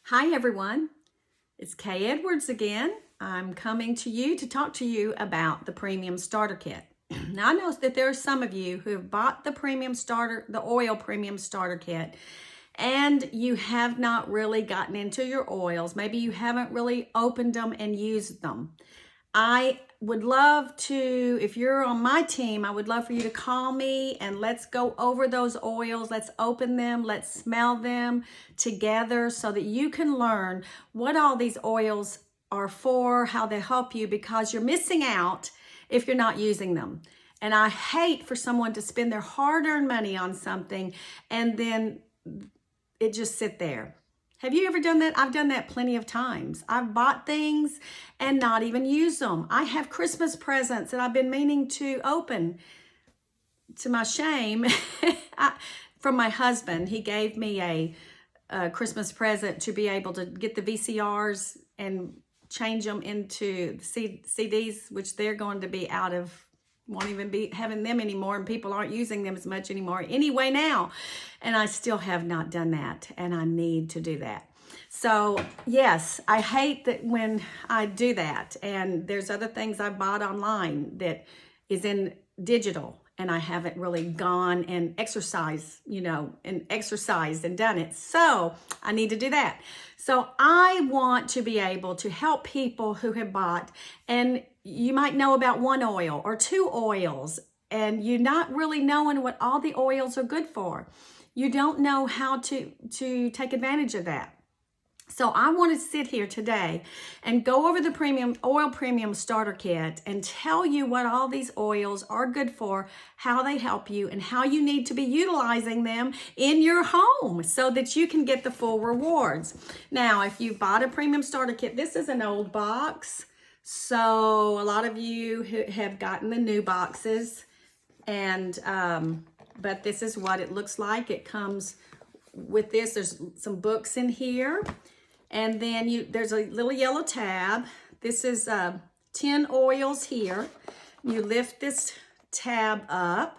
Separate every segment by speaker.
Speaker 1: Hi everyone, it's Kay Edwards again. I'm coming to you to talk to you about the Premium Starter Kit. Now I know that there are some of you who have bought the oil Premium Starter Kit, and you have not really gotten into your oils. Maybe you haven't really opened them and used them. I would love to, if you're on my team, I would love for you to call me and let's go over those oils. Let's open them. Let's smell them together so that you can learn what all these oils are for, how they help you, because you're missing out if you're not using them. And I hate for someone to spend their hard-earned money on something and then it just sit there. Have you ever done that? I've done that plenty of times. I've bought things and not even used them. I have Christmas presents that I've been meaning to open, to my shame, from my husband. He gave me a Christmas present to be able to get the VCRs and change them into CDs, which they're going to be out of, won't even be having them anymore, and people aren't using them as much anymore anyway now. And I still have not done that, and I need to do that. So yes, I hate that when I do that. And there's other things I bought online that is in digital, and I haven't really gone and exercised, and done it. So I need to do that. So I want to be able to help people who have bought, and you might know about one oil or two oils, and you're not really knowing what all the oils are good for. You don't know how to take advantage of that. So I want to sit here today and go over the Premium Starter Kit and tell you what all these oils are good for, how they help you, and how you need to be utilizing them in your home so that you can get the full rewards. Now, if you bought a Premium Starter Kit, this is an old box. So a lot of you have gotten the new boxes, and but this is what it looks like. It comes with this. There's some books in here. And then there's a little yellow tab. This is 10 oils here. You lift this tab up,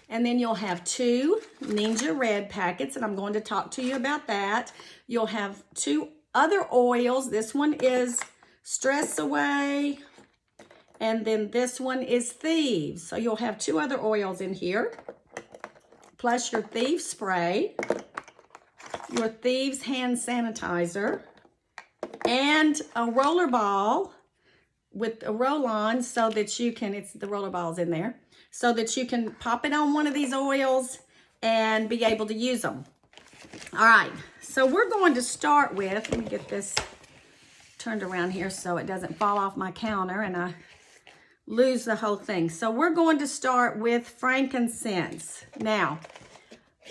Speaker 1: and then you'll have 2 Ninja Red packets, and I'm going to talk to you about that. You'll have 2 other oils. This one is Stress Away, and then this one is Thieves. So you'll have 2 other oils in here, plus your Thieves spray, your Thieves hand sanitizer, and a roller ball with a roll-on so that you can, the roller ball's in there, so that you can pop it on one of these oils and be able to use them. All right, so we're going to start with, let me get this turned around here so it doesn't fall off my counter and I lose the whole thing. So we're going to start with frankincense. Now,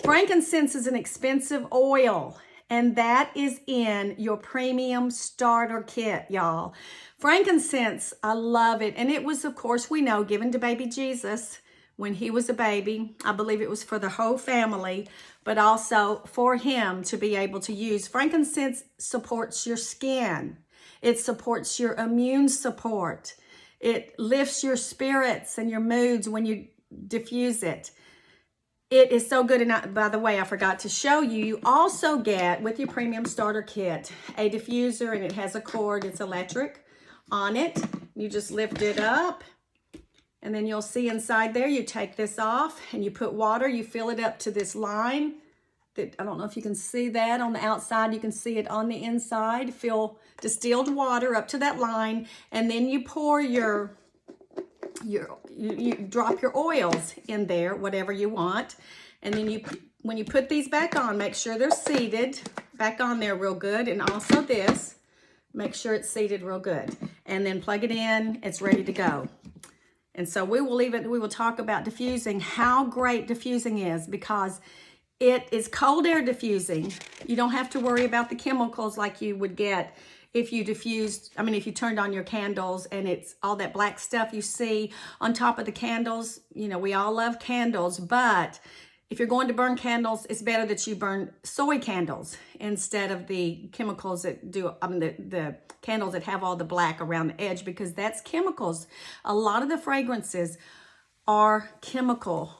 Speaker 1: frankincense is an expensive oil, and that is in your Premium Starter Kit, y'all. Frankincense, I love it. And it was, of course, we know, given to baby Jesus when he was a baby. I believe it was for the whole family, but also for him to be able to use. Frankincense supports your skin. It supports your immune support. It lifts your spirits and your moods when you diffuse it. It is so good. And by the way, I forgot to show you, you also get with your Premium Starter Kit a diffuser, and it has a cord. It's electric on it. You just lift it up, and then you'll see inside there, you take this off and you put water, you fill it up to this line. That, I don't know if you can see that on the outside. You can see it on the inside. Fill distilled water up to that line, and then you pour you drop your oils in there, whatever you want. And then when you put these back on, make sure they're seated back on there real good. And also this, make sure it's seated real good. And then plug it in, it's ready to go. And so we will talk about diffusing, how great diffusing is, because it is cold air diffusing. You don't have to worry about the chemicals like you would get if you if you turned on your candles and it's all that black stuff you see on top of the candles. You know, we all love candles, but if you're going to burn candles, it's better that you burn soy candles instead of the chemicals that the candles that have all the black around the edge, because that's chemicals. A lot of the fragrances are chemical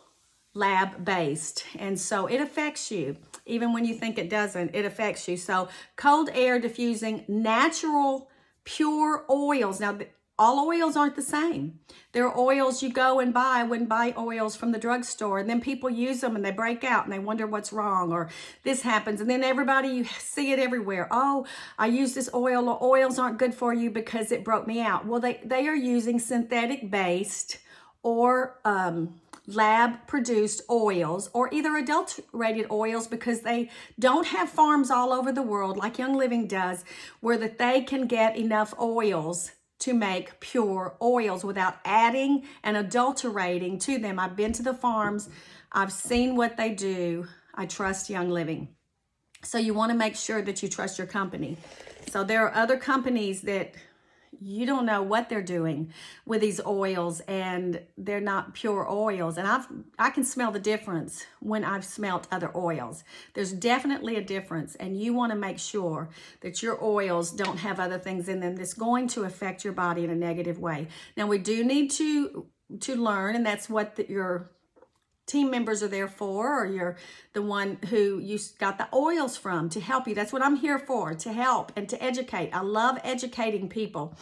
Speaker 1: lab-based. And so it affects you. Even when you think it doesn't, it affects you. So cold air diffusing natural pure oils. Now, all oils aren't the same. There are oils you go and wouldn't buy oils from the drugstore, and then people use them and they break out and they wonder what's wrong, or this happens. And then everybody, you see it everywhere. Oh, I use this oil, or oils aren't good for you because it broke me out. Well, they are using synthetic based or lab produced oils, or either adulterated oils, because they don't have farms all over the world like Young Living does, where that they can get enough oils to make pure oils without adding and adulterating to them. I've been to the farms. I've seen what they do. I trust Young Living. So you want to make sure that you trust your company. So there are other companies that you don't know what they're doing with these oils, and they're not pure oils. And I can smell the difference when I've smelt other oils. There's definitely a difference, and you want to make sure that your oils don't have other things in them that's going to affect your body in a negative way. Now, we do need to learn, and that's what your team members are there for, or you're the one who you got the oils from to help you. That's what I'm here for, to help and to educate. I love educating people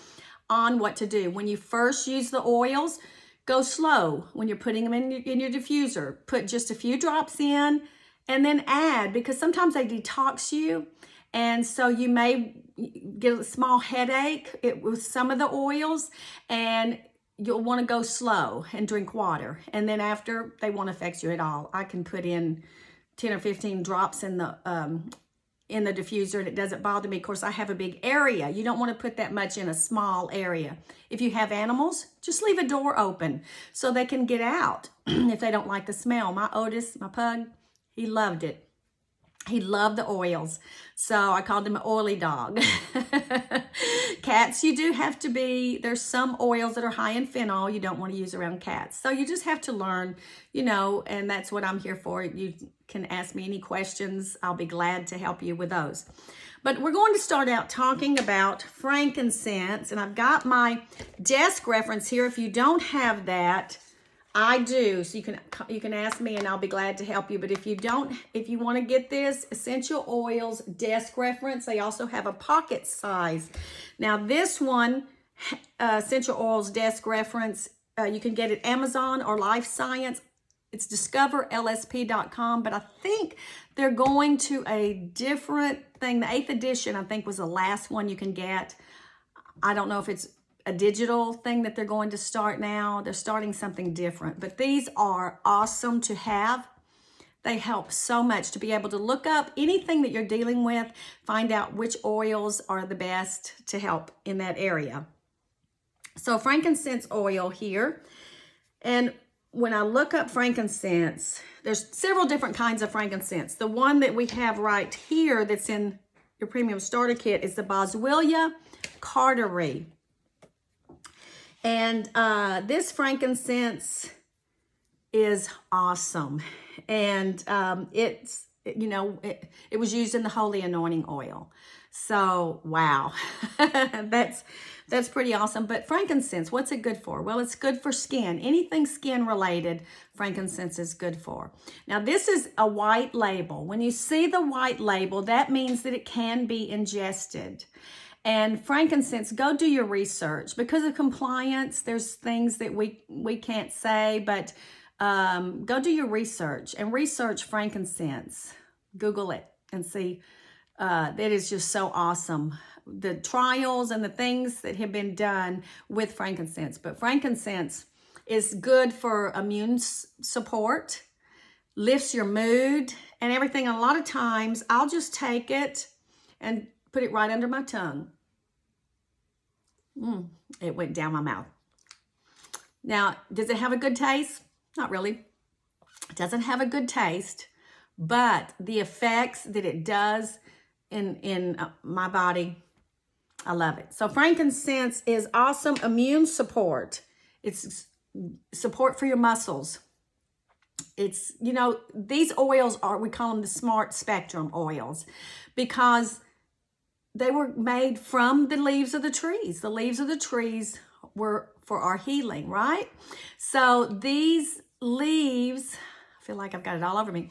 Speaker 1: on what to do. When you first use the oils, go slow. When you're putting them in your diffuser, put just a few drops in and then add, because sometimes they detox you. And so you may get a small headache with some of the oils, and you'll want to go slow and drink water. And then after, they won't affect you at all. I can put in 10 or 15 drops in the diffuser, and it doesn't bother me. Of course, I have a big area. You don't want to put that much in a small area. If you have animals, just leave a door open so they can get out if they don't like the smell. My Otis, my pug, he loved it. He loved the oils. So I called him an oily dog. Cats, you do have to there's some oils that are high in phenol you don't want to use around cats. So you just have to learn, and that's what I'm here for. You can ask me any questions. I'll be glad to help you with those. But we're going to start out talking about frankincense. And I've got my desk reference here. If you don't have that, I do. So you can ask me and I'll be glad to help you. But if you want to get this essential oils desk reference, they also have a pocket size. Now this one, essential oils desk reference, you can get at Amazon or Life Science. It's discoverlsp.com, but I think they're going to a different thing. The 8th edition, I think, was the last one you can get. I don't know if it's a digital thing that they're going to start now. They're starting something different, but these are awesome to have. They help so much to be able to look up anything that you're dealing with, find out which oils are the best to help in that area. So frankincense oil here. And when I look up frankincense, there's several different kinds of frankincense. The one that we have right here that's in your premium starter kit is the Boswellia carteri. And this frankincense is awesome. And it was used in the holy anointing oil. So, wow, that's pretty awesome. But frankincense, what's it good for? Well, it's good for skin. Anything skin related, frankincense is good for. Now, this is a white label. When you see the white label, that means that it can be ingested. And frankincense, go do your research. Because of compliance, there's things that we can't say, but go do your research and research frankincense. Google it and see. That is just so awesome. The trials and the things that have been done with frankincense. But frankincense is good for immune support, lifts your mood and everything. And a lot of times I'll just take it and put it right under my tongue. It went down my mouth. Now, does it have a good taste? Not really. It doesn't have a good taste, but the effects that it does in my body, I love it. So frankincense is awesome immune support. It's support for your muscles. It's, these oils we call them the smart spectrum oils, because they were made from the leaves of the trees. The leaves of the trees were for our healing, right? So these leaves, feel like I've got it all over me.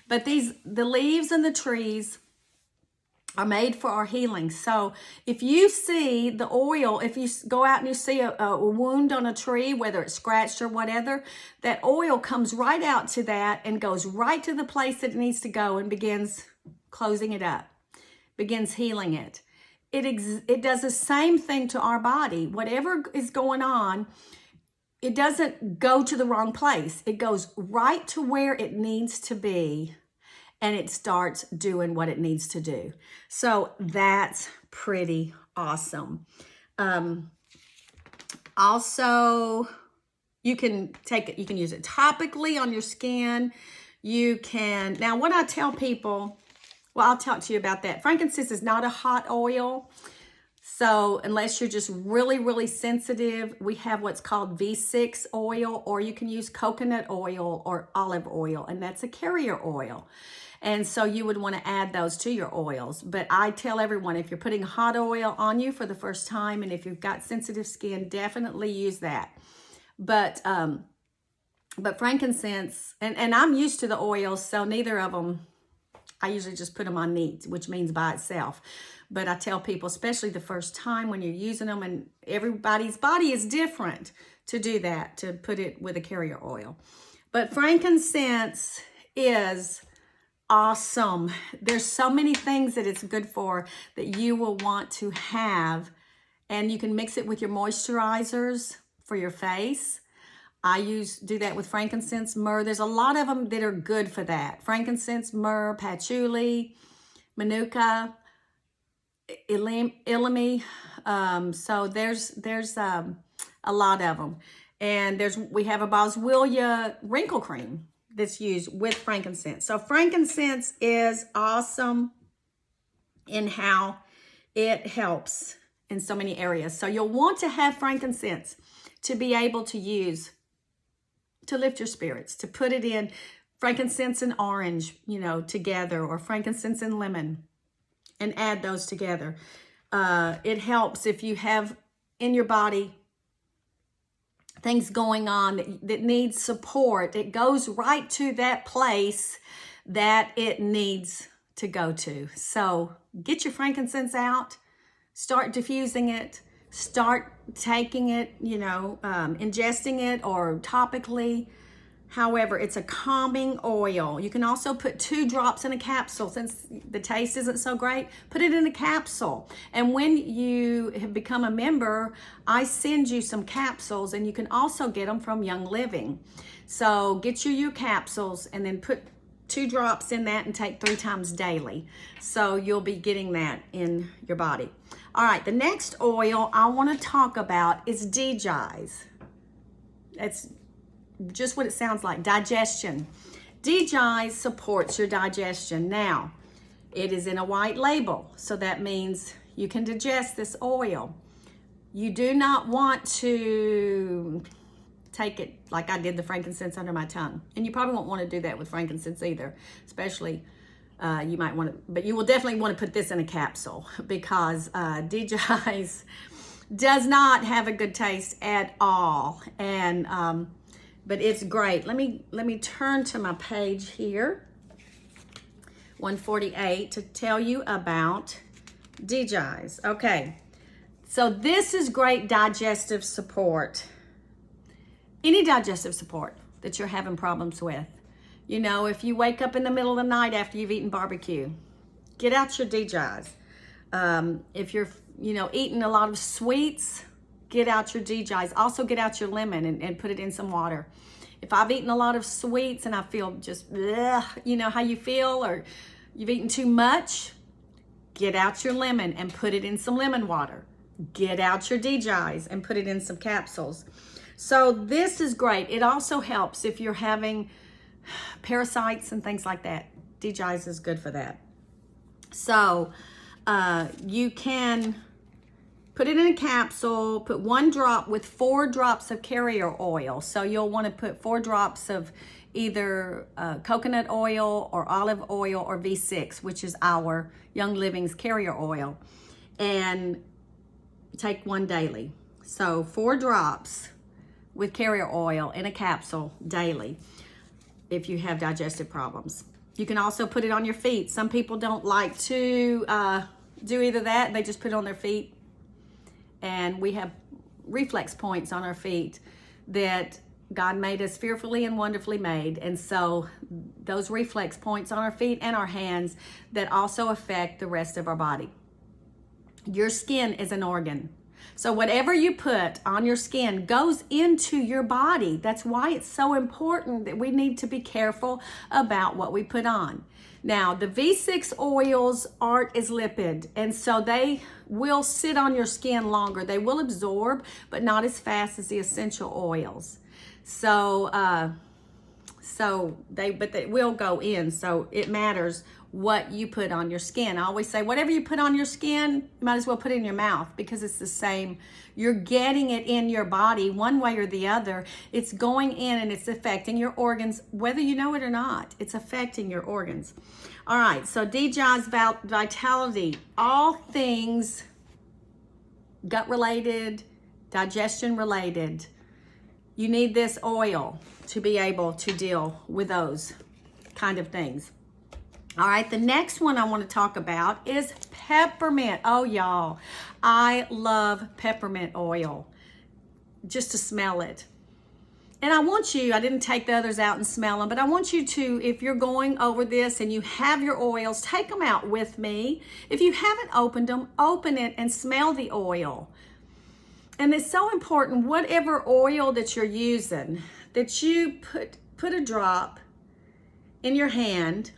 Speaker 1: But the leaves and the trees are made for our healing. So if you see the oil, if you go out and you see a wound on a tree, whether it's scratched or whatever, that oil comes right out to that and goes right to the place that it needs to go and begins closing it up, begins healing it. It does the same thing to our body. Whatever is going on, it doesn't go to the wrong place. It goes right to where it needs to be, and it starts doing what it needs to do. So that's pretty awesome. Also, you can use it topically on your skin. You can, now what I tell people, well, I'll talk to you about that. Frankincense is not a hot oil. So unless you're just really, really sensitive, we have what's called V6 oil, or you can use coconut oil or olive oil, and that's a carrier oil. And so you would want to add those to your oils. But I tell everyone, if you're putting hot oil on you for the first time, and if you've got sensitive skin, definitely use that. But frankincense, and I'm used to the oils, so neither of them, I usually just put them on neat, which means by itself. But I tell people, especially the first time when you're using them, and everybody's body is different, to do that, to put it with a carrier oil. But frankincense is awesome. There's so many things that it's good for that you will want to have. And you can mix it with your moisturizers for your face. I do that with frankincense, myrrh. There's a lot of them that are good for that. Frankincense, myrrh, patchouli, manuka, ilimi. So there's a lot of them. And we have a Boswellia wrinkle cream that's used with frankincense. So frankincense is awesome in how it helps in so many areas. So you'll want to have frankincense to be able to use to lift your spirits, to put it in frankincense and orange, together, or frankincense and lemon, and add those together. It helps if you have in your body things going on that needs support. It goes right to that place that it needs to go to. So get your frankincense out, start diffusing it, start taking it, ingesting it, or topically. However, it's a calming oil. You can also put 2 drops in a capsule. Since the taste isn't so great, put it in a capsule. And when you have become a member, I send you some capsules, and you can also get them from Young Living. So get you your capsules and then put 2 drops in that and take 3 times daily. So you'll be getting that in your body. All right, the next oil I want to talk about is DJI's. It's just what it sounds like, digestion. DJI supports your digestion. Now, it is in a white label, so that means you can digest this oil. You do not want to take it like I did the frankincense under my tongue. And you probably won't want to do that with frankincense either, especially you might want to, but you will definitely want to put this in a capsule, because DJI's does not have a good taste at all. And but it's great. Let me turn to my page here, 148, to tell you about DJI's. Okay, so this is great digestive support. Any digestive support that you're having problems with. If you wake up in the middle of the night after you've eaten barbecue, get out your DJI's. If you're, eating a lot of sweets, get out your DJI's. Also get out your lemon and put it in some water. If I've eaten a lot of sweets and I feel just, how you feel, or you've eaten too much, get out your lemon and put it in some lemon water. Get out your DJI's and put it in some capsules. So this is great. It also helps if you're having parasites and things like that. DJI's is good for that. So you can put it in a capsule, put 1 drop with 4 drops of carrier oil. So you'll want to put 4 drops of either coconut oil or olive oil or V6, which is our Young Living's carrier oil, and take 1 daily. So 4 drops with carrier oil in a capsule daily. if you have digestive problems. You can also put it on your feet. Some people don't like to do either that. They just put it on their feet. And we have reflex points on our feet that God made us fearfully and wonderfully made. And so those reflex points on our feet and our hands that also affect the rest of our body. Your skin is an organ. So whatever you put on your skin goes into your body. That's why it's so important that we need to be careful about what we put on. Now, the V6 oils aren't as lipid, and so they will sit on your skin longer. They will absorb, but not as fast as the essential oils. So they will go in. So it matters what you put on your skin. I always say, whatever you put on your skin, you might as well put it in your mouth, because it's the same. You're getting it in your body one way or the other. It's going in and it's affecting your organs, whether you know it or not. It's affecting your organs. All right, so DJI's Vitality, all things gut related, digestion related. You need this oil to be able to deal with those kind of things. All right, the next one I want to talk about is peppermint. Oh, y'all, I love peppermint oil just to smell it. And I want you, I didn't take the others out and smell them, but I want you to, if you're going over this and you have your oils, take them out with me. If you haven't opened them, open it and smell the oil. And it's so important, whatever oil that you're using, that you put a drop in your hand.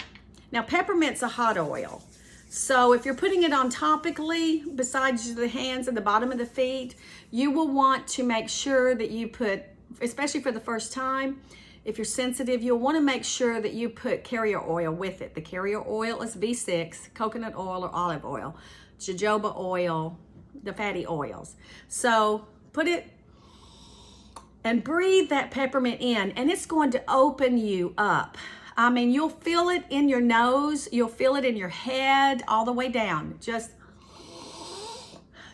Speaker 1: Now, peppermint's a hot oil. So if you're putting it on topically, besides the hands and the bottom of the feet, you will want to make sure that you put, especially for the first time, if you're sensitive, you'll want to make sure that you put carrier oil with it. The carrier oil is V6, coconut oil or olive oil, jojoba oil, the fatty oils. So put it and breathe that peppermint in, and it's going to open you up. I mean, you'll feel it in your nose, you'll feel it in your head, all the way down. Just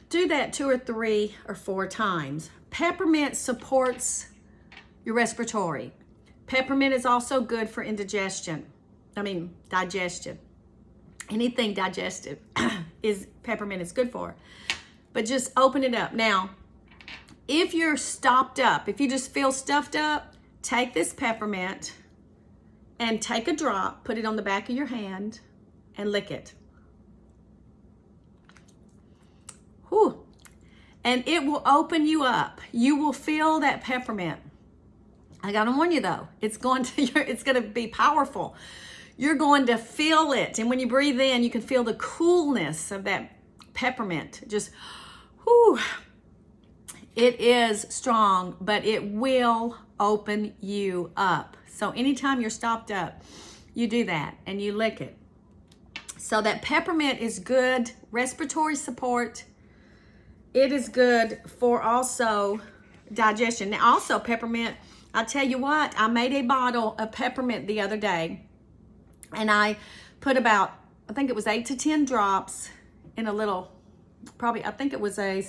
Speaker 1: do that 2 or 3 or 4 times. Peppermint supports your respiratory. Peppermint is also good for digestion. Anything digestive peppermint is good for. But just open it up. Now, if you're stopped up, if you just feel stuffed up, take this peppermint and take a drop, put it on the back of your hand, and lick it. Whew. And it will open you up. You will feel that peppermint. I gotta warn you though, it's gonna be powerful. You're going to feel it. And when you breathe in, you can feel the coolness of that peppermint. Just, whew. It is strong, but it will open you up. So anytime you're stopped up, you do that and you lick it. So that peppermint is good respiratory support. It is good for also digestion. Now also peppermint, I tell you what, I made a bottle of peppermint the other day, and I put about, I think it was 8 to 10 drops in a little, I think it was a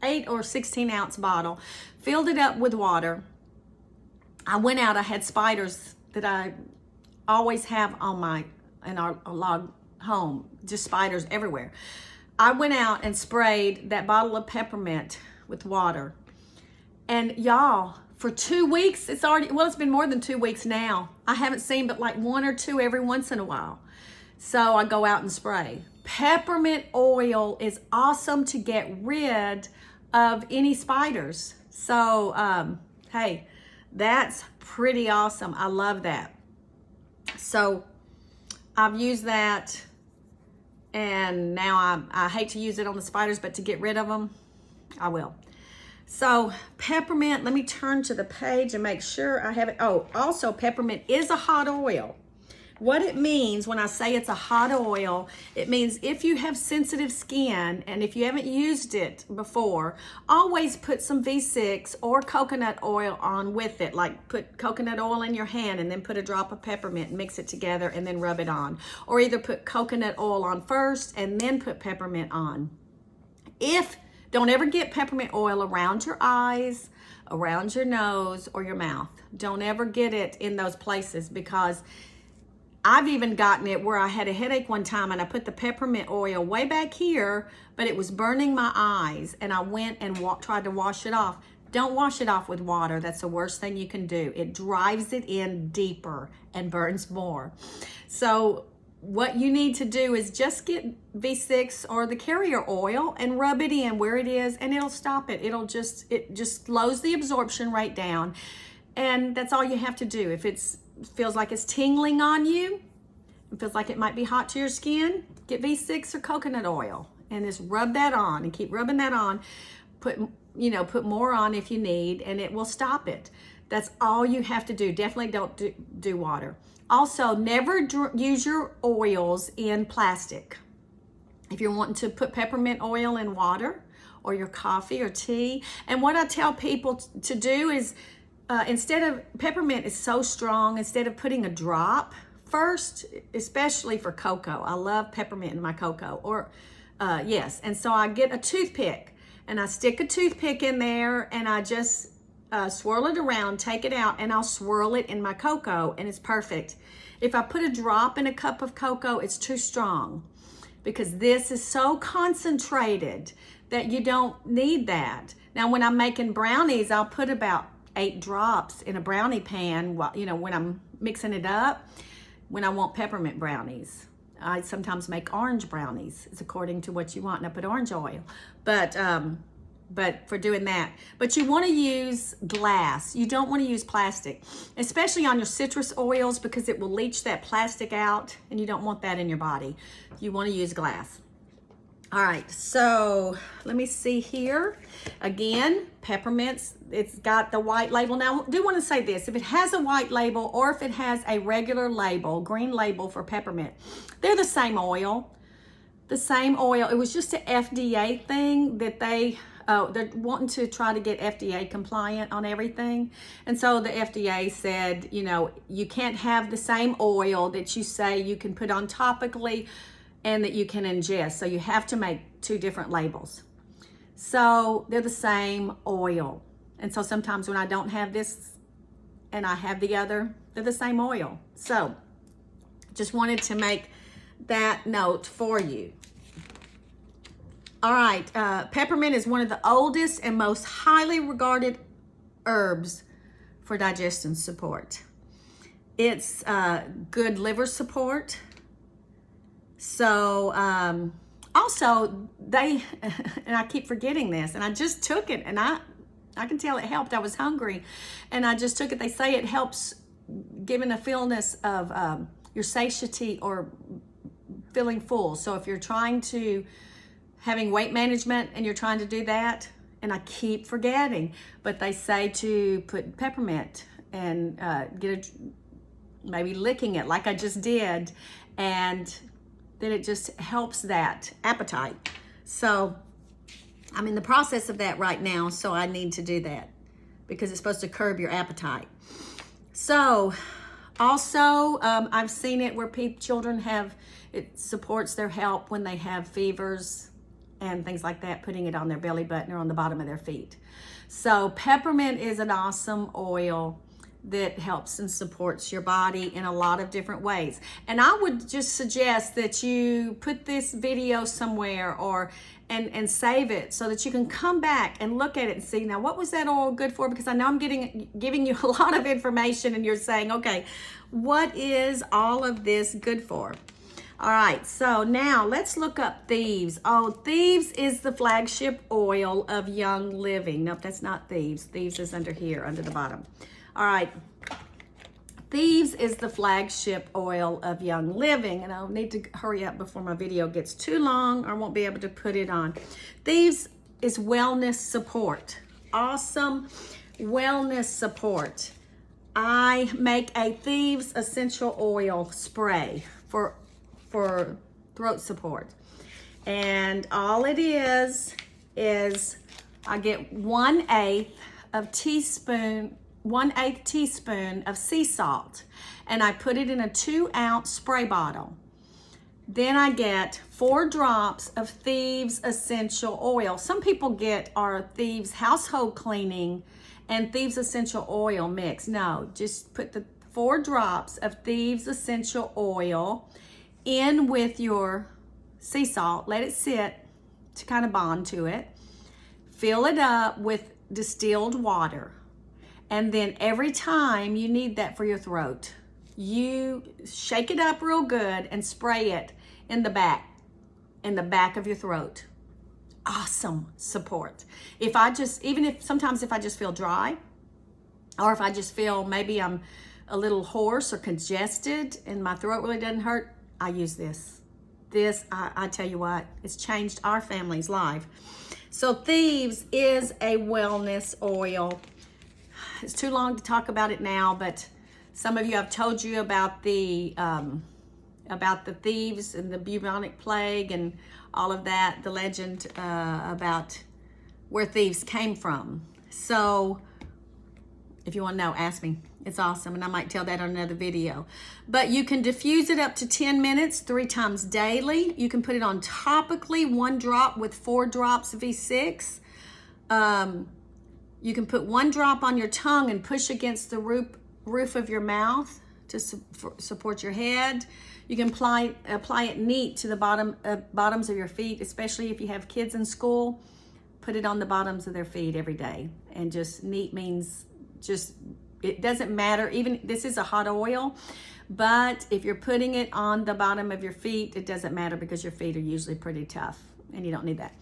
Speaker 1: 8 or 16 ounce bottle, filled it up with water. I went out, I had spiders that I always have in our log home, just spiders everywhere. I went out and sprayed that bottle of peppermint with water. And y'all, for 2 weeks, it's been more than 2 weeks now. I haven't seen but like 1 or 2 every once in a while. So I go out and spray. Peppermint oil is awesome to get rid of any spiders. So, hey, that's pretty awesome. I love that. So I've used that, and now I hate to use it on the spiders, but to get rid of them, I will. So peppermint, let me turn to the page and make sure I have it. Oh, also peppermint is a hot oil. What it means when I say it's a hot oil, it means if you have sensitive skin and if you haven't used it before, always put some V6 or coconut oil on with it. Like put coconut oil in your hand and then put a drop of peppermint and mix it together and then rub it on. Or either put coconut oil on first and then put peppermint on. If Don't ever get peppermint oil around your eyes, around your nose, or your mouth. Don't ever get it in those places, because I've even gotten it where I had a headache one time and I put the peppermint oil way back here, but it was burning my eyes, and I went and tried to wash it off. Don't wash it off with water. That's the worst thing you can do. It drives it in deeper and burns more. So what you need to do is just get V6 or the carrier oil and rub it in where it is, and it'll stop it. It just slows the absorption rate down. And that's all you have to do. If it feels like it's tingling on you, it feels like it might be hot to your skin, get V6 or coconut oil and just rub that on and keep rubbing that on. Put more on if you need, and it will stop it. That's all you have to do. Definitely don't do water. Also, never use your oils in plastic. If you're wanting to put peppermint oil in water or your coffee or tea. And what I tell people to do is, instead of, peppermint is so strong, instead of putting a drop first, especially for cocoa. I love peppermint in my cocoa. Yes, and so I get a toothpick and I stick a toothpick in there and I just swirl it around, take it out, and I'll swirl it in my cocoa, and it's perfect. If I put a drop in a cup of cocoa, it's too strong, because this is so concentrated that you don't need that. Now, when I'm making brownies, I'll put about 8 drops in a brownie pan, when I'm mixing it up, when I want peppermint brownies. I sometimes make orange brownies. It's according to what you want, and I put orange oil. But for doing that. But you want to use glass. You don't want to use plastic, especially on your citrus oils, because it will leach that plastic out, and you don't want that in your body. You want to use glass. All right, so let me see here. Again, peppermints, it's got the white label. Now, I do want to say this. If it has a white label or if it has a regular label, green label for peppermint, they're the same oil. The same oil. It was just an FDA thing that they're wanting to try to get FDA compliant on everything. And so the FDA said, you can't have the same oil that you say you can put on topically and that you can ingest. So you have to make 2 different labels. So they're the same oil. And so sometimes when I don't have this and I have the other, they're the same oil. So just wanted to make that note for you. All right, peppermint is one of the oldest and most highly regarded herbs for digestion support. It's good liver support. So also and I keep forgetting this, and I just took it, and I can tell it helped. I was hungry and I just took it. They say it helps giving a fullness of your satiety or feeling full. So if you're having weight management and you're trying to do that, and I keep forgetting, but they say to put peppermint and maybe licking it like I just did, and then it just helps that appetite. So I'm in the process of that right now, so I need to do that because it's supposed to curb your appetite. So also, I've seen it where children it supports their health when they have fevers and things like that, putting it on their belly button or on the bottom of their feet. So peppermint is an awesome oil that helps and supports your body in a lot of different ways. And I would just suggest that you put this video somewhere and save it so that you can come back and look at it and see, now what was that oil good for? Because I know I'm giving you a lot of information and you're saying, okay, what is all of this good for? All right, so now let's look up Thieves. Oh, Thieves is the flagship oil of Young Living. Nope, that's not Thieves. Thieves is under here, under the bottom. All right, Thieves is the flagship oil of Young Living, and I'll need to hurry up before my video gets too long or I won't be able to put it on. Thieves is wellness support. Awesome wellness support. I make a Thieves essential oil spray for throat support. And all it is I get 1/8 teaspoon of sea salt, and I put it in a 2-ounce spray bottle. Then I get 4 drops of Thieves Essential Oil. Some people get our Thieves Household Cleaning and Thieves Essential Oil mix. No, just put the 4 drops of Thieves Essential Oil in with your sea salt. Let it sit to kind of bond to it. Fill it up with distilled water. And then every time you need that for your throat, you shake it up real good and spray it in the back of your throat. Awesome support. Sometimes if I just feel dry, or if I just feel maybe I'm a little hoarse or congested and my throat really doesn't hurt, I use this. I tell you what, it's changed our family's life. So Thieves is a wellness oil. It's too long to talk about it now, but some of you, I've told you about the thieves and the bubonic plague and all of that, the legend about where thieves came from. So if you want to know, ask me. It's awesome, and I might tell that on another video. But you can diffuse it up to 10 minutes 3 times daily. You can put it on topically, 1 drop with 4 drops V6. You can put 1 drop on your tongue and push against the roof of your mouth to support your head. You can apply it neat to the bottoms of your feet, especially if you have kids in school. Put it on the bottoms of their feet every day. And just neat means just, it doesn't matter. Even this is a hot oil, but if you're putting it on the bottom of your feet, it doesn't matter because your feet are usually pretty tough and you don't need that.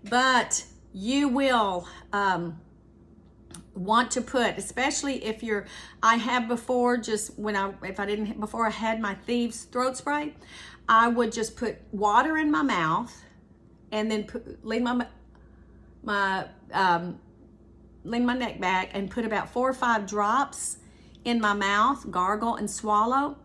Speaker 1: But you will want to put, especially if I have before, before I had my Thieves throat spray, I would just put water in my mouth and then lean my neck back and put about 4 or 5 drops in my mouth, gargle and swallow.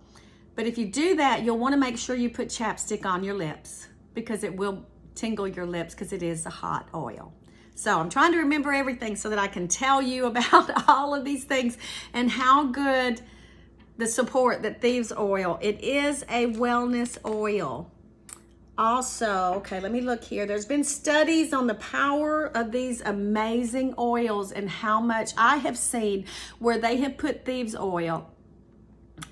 Speaker 1: But if you do that, you'll want to make sure you put chapstick on your lips because it will tingle your lips because it is a hot oil. So I'm trying to remember everything so that I can tell you about all of these things and how good the support that Thieves oil. It is a wellness oil. Also, okay, let me look here. There's been studies on the power of these amazing oils and how much I have seen where they have put Thieves oil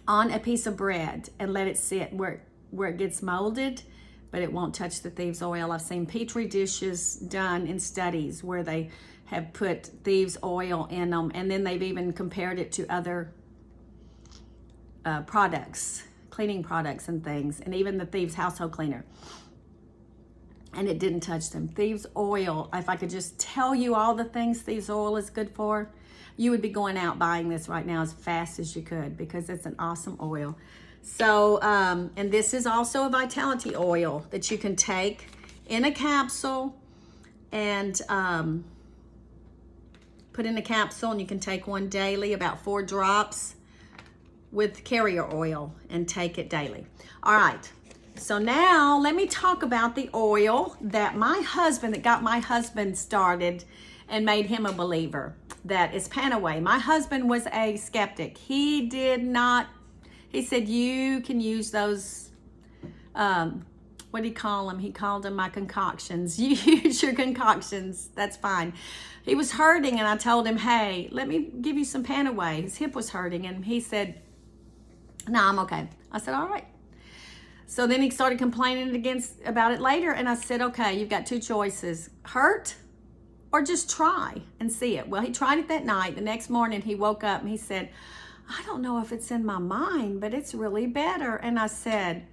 Speaker 1: on a piece of bread and let it sit where it gets molded, but it won't touch the Thieves oil. I've seen Petri dishes done in studies where they have put Thieves oil in them, and then they've even compared it to other products, cleaning products and things, and even the Thieves household cleaner. And it didn't touch them. Thieves oil, if I could just tell you all the things Thieves oil is good for, you would be going out buying this right now as fast as you could because it's an awesome oil. So, and this is also a vitality oil that you can take in a capsule and put in a capsule, and you can take one daily, about 4 drops with carrier oil, and take it daily. All right. So now let me talk about the oil that got my husband started and made him a believer. That is Panaway. My husband was a skeptic. He said, you can use those, what did he call them? He called them my concoctions. You use your concoctions. That's fine. He was hurting, and I told him, hey, let me give you some Panaway. His hip was hurting, and he said, no, I'm okay. I said, all right. So then he started complaining about it later, and I said, okay, you've got 2 choices, hurt or just try and see it. Well, he tried it that night. The next morning he woke up and he said, I don't know if it's in my mind, but it's really better. And I said,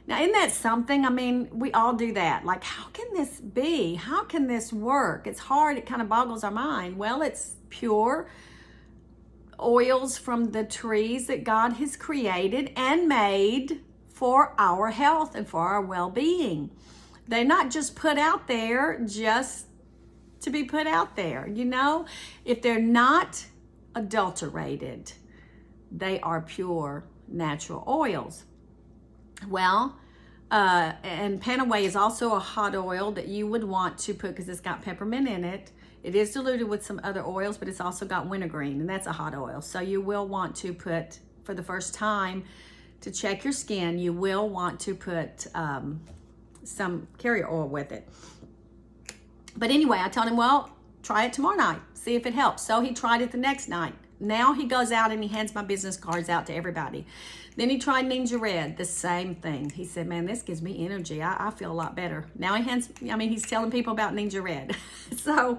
Speaker 1: now, isn't that something? I mean, we all do that. Like, how can this be? How can this work? It's hard. It kind of boggles our mind. Well, it's pure oils from the trees that God has created and made for our health and for our well-being. They're not just put out there just to be put out there. You know, if they're not adulterated, they are pure natural oils. Well, and Panaway is also a hot oil that you would want to put, because it's got peppermint in it. It is diluted with some other oils, but it's also got wintergreen, and that's a hot oil. So you will want to put, for the first time, to check your skin, you will want to put some carrier oil with it. But anyway, I told him, well, try it tomorrow night, see if it helps. So he tried it the next night. Now he goes out and he hands my business cards out to everybody. Then he tried Ninja Red, the same thing. He said, man, this gives me energy. I feel a lot better. Now he's telling people about Ninja Red. So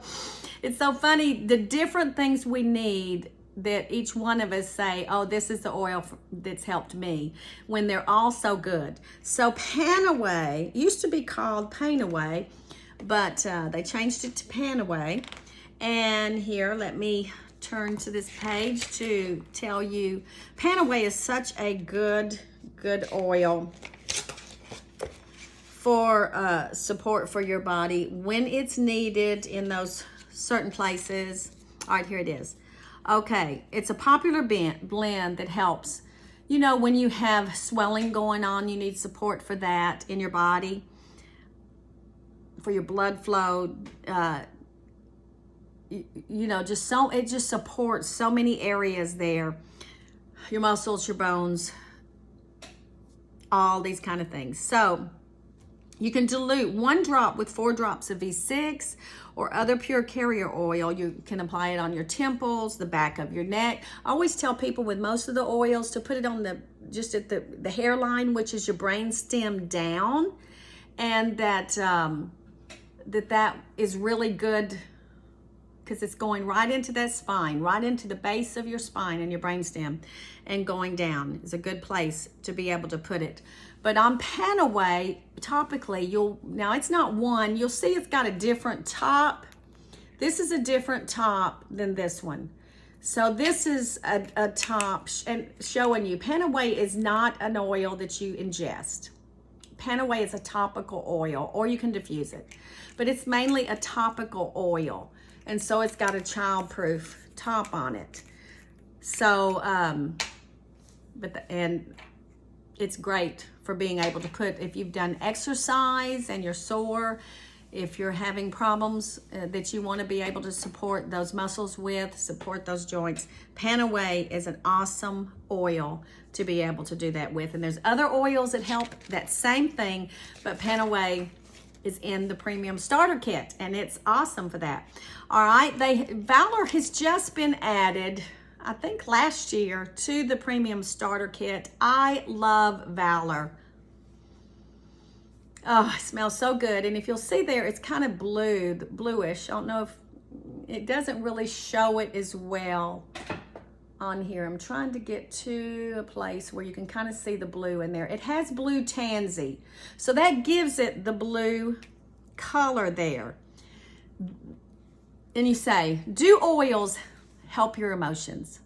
Speaker 1: it's so funny, the different things we need that each one of us say, oh, this is the oil that's helped me, when they're all so good. So Panaway used to be called Painaway, but they changed it to Panaway. And here, let me turn to this page to tell you, Panaway is such a good oil for support for your body when it's needed in those certain places. All right, here it is. Okay, it's a popular blend that helps, you know, when you have swelling going on, you need support for that in your body, for your blood flow, you know, just so it just supports so many areas there, your muscles, your bones, all these kind of things. So you can dilute 1 drop with 4 drops of V6 or other pure carrier oil. You can apply it on your temples, the back of your neck. I always tell people with most of the oils to put it on just at the hairline, which is your brain stem down, and that that is really good, because it's going right into that spine, right into the base of your spine and your brainstem, and going down is a good place to be able to put it. But on Panaway, topically, now it's not one, you'll see it's got a different top. This is a different top than this one. So this is a top, and showing you, Panaway is not an oil that you ingest. Panaway is a topical oil, or you can diffuse it. But it's mainly a topical oil. And so it's got a childproof top on it. So, and it's great for being able to put, if you've done exercise and you're sore, if you're having problems that you want to be able to support those muscles with, support those joints, Panaway is an awesome oil to be able to do that with. And there's other oils that help that same thing, but Panaway is in the premium starter kit, and it's awesome for that. All right, Valor has just been added, I think last year, to the premium starter kit. I love Valor. Oh, it smells so good. And if you'll see there, it's kind of bluish. I don't know if it doesn't really show it as well on here. I'm trying to get to a place where you can kind of see the blue in there. It has blue tansy, so that gives it the blue color there. And you say, do oils help your emotions?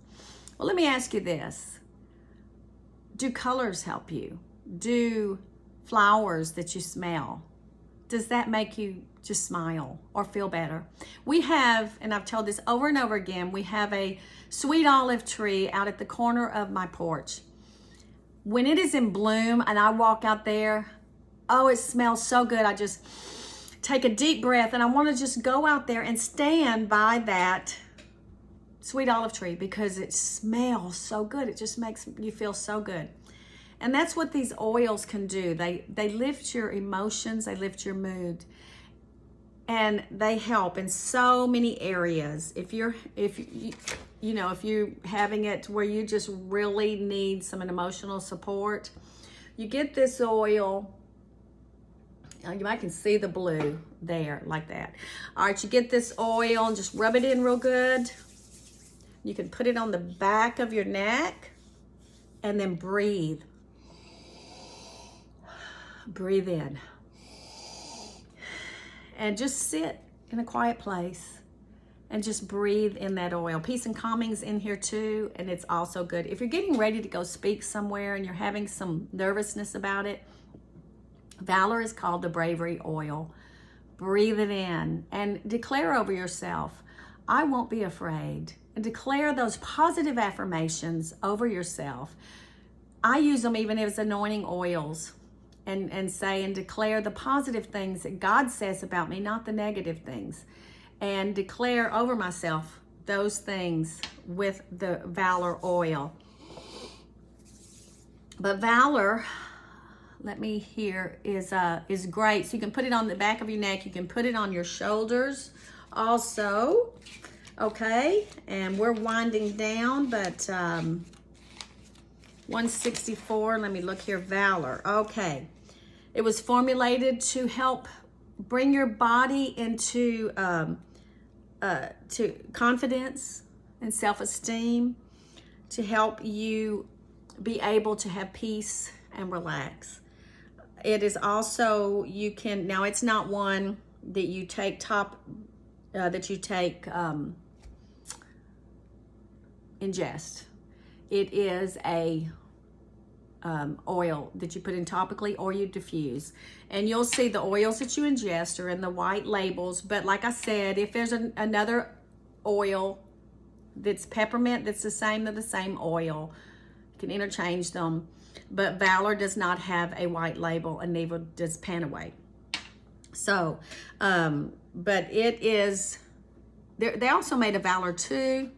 Speaker 1: Well, let me ask you this. Do colors help you? Do flowers that you smell, does that make you just smile or feel better? We have, and I've told this over and over again, we have a sweet olive tree out at the corner of my porch. When it is in bloom and I walk out there, oh, it smells so good. I just take a deep breath and I want to just go out there and stand by that sweet olive tree because it smells so good. It just makes you feel so good. And that's what these oils can do. They lift your emotions, they lift your mood, and they help in so many areas. If you're having it where you just really need some emotional support, you get this oil. You might can see the blue there like that. All right, you get this oil and just rub it in real good. You can put it on the back of your neck and then breathe. Breathe in and just sit in a quiet place and just breathe in that oil. Peace and calming's in here too, and it's also good. If you're getting ready to go speak somewhere and you're having some nervousness about it, Valor is called the Bravery Oil. Breathe it in and declare over yourself, I won't be afraid. And declare those positive affirmations over yourself. I use them even as anointing oils. And say and declare the positive things that God says about me, not the negative things. And declare over myself those things with the Valor oil. But Valor, let me hear, is great. So you can put it on the back of your neck. You can put it on your shoulders also. Okay, and we're winding down, but 164, let me look here, Valor. Okay, it was formulated to help bring your body into to confidence and self-esteem, to help you be able to have peace and relax. It is also, you can, now it's not one that you take ingest. It is a oil that you put in topically or you diffuse. And you'll see the oils that you ingest are in the white labels. But like I said, if there's another oil that's peppermint that's the same oil, you can interchange them. But Valor does not have a white label, and neither does Panaway. So, but it is, they also made a Valor 2,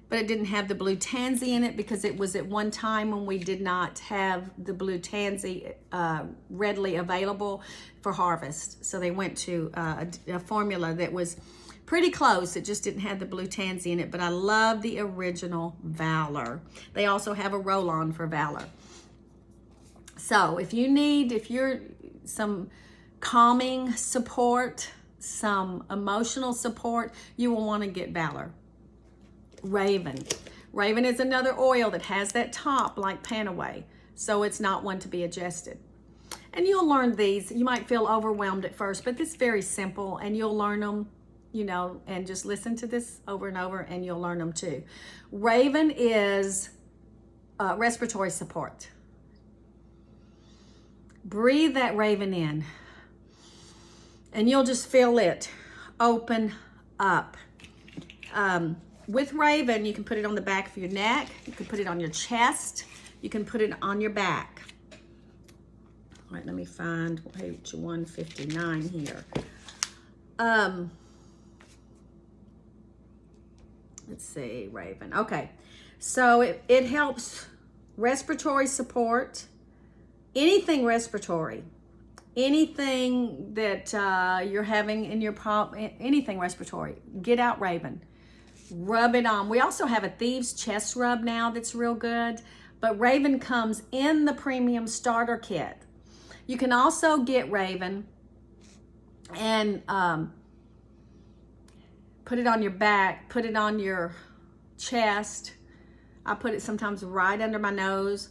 Speaker 1: but it didn't have the blue tansy in it because it was at one time when we did not have the blue tansy readily available for harvest. So they went to a formula that was pretty close. It just didn't have the blue tansy in it, but I love the original Valor. They also have a roll-on for Valor. So if you're some calming support, some emotional support, you will want to get Valor. Raven. Raven is another oil that has that top like Panaway, so it's not one to be adjusted. And you'll learn these. You might feel overwhelmed at first, but it's very simple, and you'll learn them, and just listen to this over and over, and you'll learn them too. Raven is respiratory support. Breathe that Raven in, and you'll just feel it open up. With Raven, you can put it on the back of your neck. You can put it on your chest. You can put it on your back. All right, let me find page 159 here. Let's see, Raven. Okay, so it helps respiratory support, anything respiratory, anything that you're having in your anything respiratory. Get out Raven. Rub it on. We also have a Thieves chest rub now that's real good, but Raven comes in the premium starter kit. You can also get Raven and put it on your back, put it on your chest. I put it sometimes right under my nose,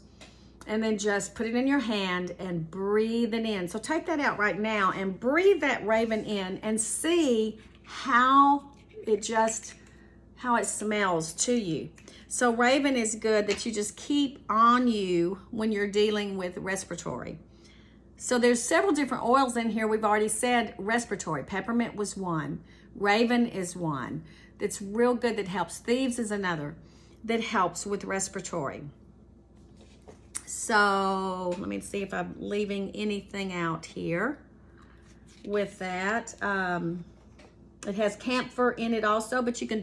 Speaker 1: and then just put it in your hand and breathe it in. So take that out right now and breathe that Raven in and see how it smells to you. So Raven is good that you just keep on you when you're dealing with respiratory. So there's several different oils in here. We've already said respiratory. Peppermint was one. Raven is one. That's real good, that helps. Thieves is another that helps with respiratory. So let me see if I'm leaving anything out here with that. It has camphor in it also, but you can do